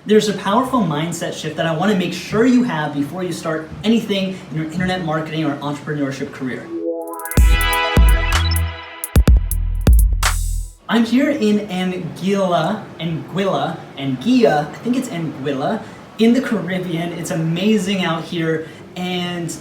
There's a powerful mindset shift that I want to make sure you have before you start anything in your internet marketing or entrepreneurship career. I'm here in Anguilla, I think it's Anguilla, in the Caribbean. It's amazing out here, and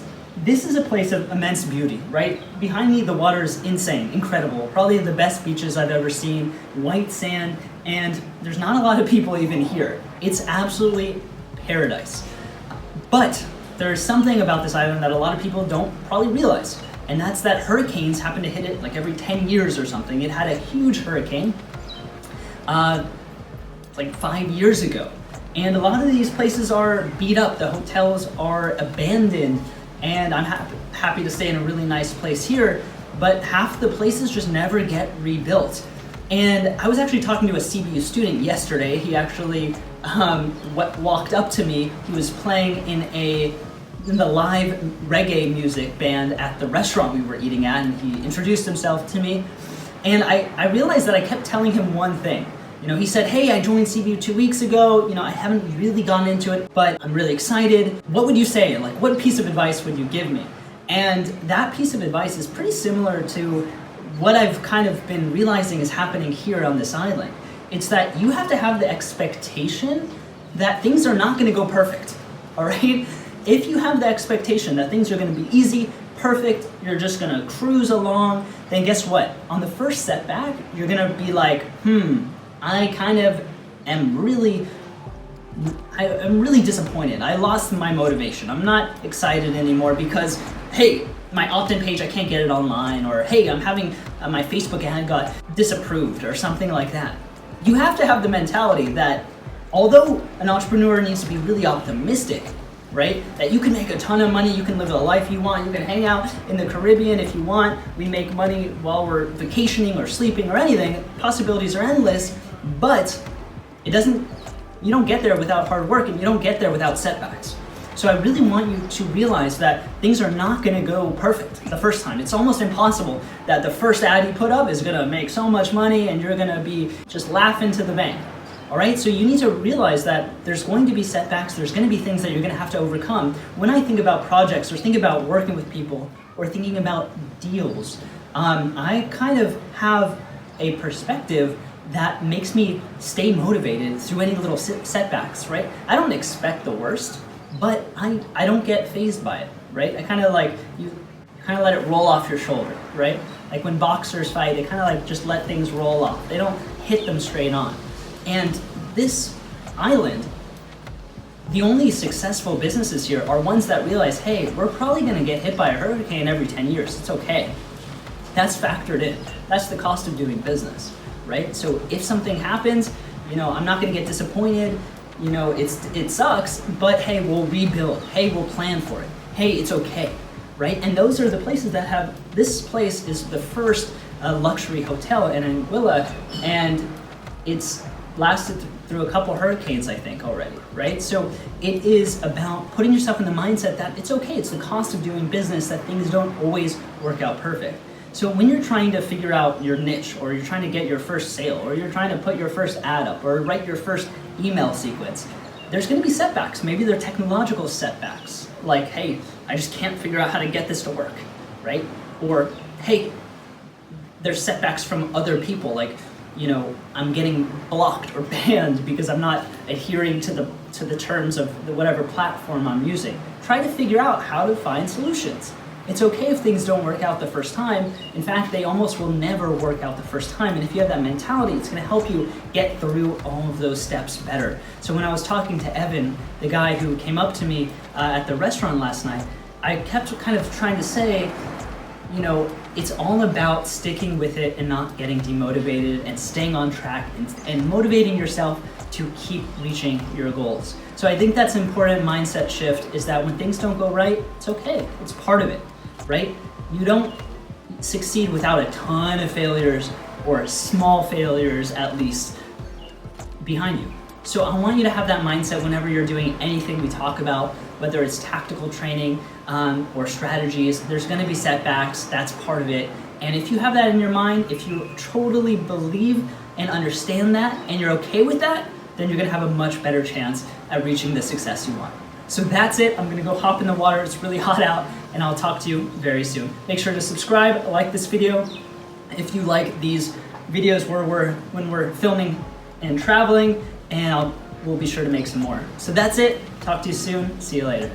this is a place of immense beauty, right? Behind me, the water is insane, incredible. Probably the best beaches I've ever seen, white sand, and there's not a lot of people even here. It's absolutely paradise. But there's something about this island that a lot of people don't probably realize, and that's that hurricanes happen to hit it like every 10 years or something. It had a huge hurricane like 5 years ago. And a lot of these places are beat up, the hotels are abandoned, and I'm happy to stay in a really nice place here, but half the places just never get rebuilt. And I was actually talking to a CBU student yesterday. He actually walked up to me. He was playing in the live reggae music band at the restaurant we were eating at, and he introduced himself to me. And I realized that I kept telling him one thing. You know, he said, hey, I joined CBU 2 weeks ago. You know, I haven't really gone into it, but I'm really excited. What would you say? Like, what piece of advice would you give me? And that piece of advice is pretty similar to what I've kind of been realizing is happening here on this island. It's that you have to have the expectation that things are not going to go perfect, all right? If you have the expectation that things are going to be easy, perfect, you're just going to cruise along, then guess what? On the first setback, you're going to be like, I kind of am really disappointed. I lost my motivation. I'm not excited anymore because, hey, my opt-in page, I can't get it online, or hey, I'm having my Facebook ad got disapproved or something like that. You have to have the mentality that although an entrepreneur needs to be really optimistic, right? That you can make a ton of money, you can live the life you want, you can hang out in the Caribbean if you want, we make money while we're vacationing or sleeping or anything, possibilities are endless, but you don't get there without hard work, and you don't get there without setbacks. So I really want you to realize that things are not gonna go perfect the first time. It's almost impossible that the first ad you put up is gonna make so much money and you're gonna be just laughing to the bank. All right, so you need to realize that there's going to be setbacks, there's going to be things that you're going to have to overcome. When I think about projects or think about working with people or thinking about deals, I kind of have a perspective that makes me stay motivated through any little setbacks, right? I don't expect the worst, but I don't get fazed by it, right? I kind of like, you kind of let it roll off your shoulder, right? Like when boxers fight, they kind of like just let things roll off. They don't hit them straight on. And this island, the only successful businesses here are ones that realize, hey, we're probably going to get hit by a hurricane every 10 years. It's okay. That's factored in. That's the cost of doing business, right? So if something happens, you know, I'm not going to get disappointed. You know, it sucks, but hey, we'll rebuild. Hey, we'll plan for it. Hey, it's okay, right? And those are the places that have, this place is the first luxury hotel in Anguilla, and it's lasted through a couple hurricanes, I think, already, right? So it is about putting yourself in the mindset that it's okay, it's the cost of doing business, that things don't always work out perfect. So when you're trying to figure out your niche, or you're trying to get your first sale, or you're trying to put your first ad up, or write your first email sequence, there's gonna be setbacks. Maybe they're technological setbacks, like, hey, I just can't figure out how to get this to work, right? Or, hey, there's setbacks from other people, like, you know, I'm getting blocked or banned because I'm not adhering to the terms of whatever platform I'm using. Try to figure out how to find solutions. It's okay if things don't work out the first time. In fact, they almost will never work out the first time. And if you have that mentality, it's going to help you get through all of those steps better. So when I was talking to Evan, the guy who came up to me at the restaurant last night, I kept kind of trying to say, you know, it's all about sticking with it and not getting demotivated and staying on track and motivating yourself to keep reaching your goals. So I think that's an important mindset shift, is that when things don't go right, it's okay. It's part of it, right? You don't succeed without a ton of failures, or small failures at least, behind you. So I want you to have that mindset whenever you're doing anything we talk about, whether it's tactical training or strategies. There's going to be setbacks, that's part of it. And if you have that in your mind, if you totally believe and understand that, and you're okay with that, then you're gonna have a much better chance at reaching the success you want. So that's it. I'm gonna go hop in the water. It's really hot out, and I'll talk to you very soon. Make sure to subscribe, like this video. If you like these videos when we're filming and traveling, and we'll be sure to make some more. So that's it. Talk to you soon. See you later.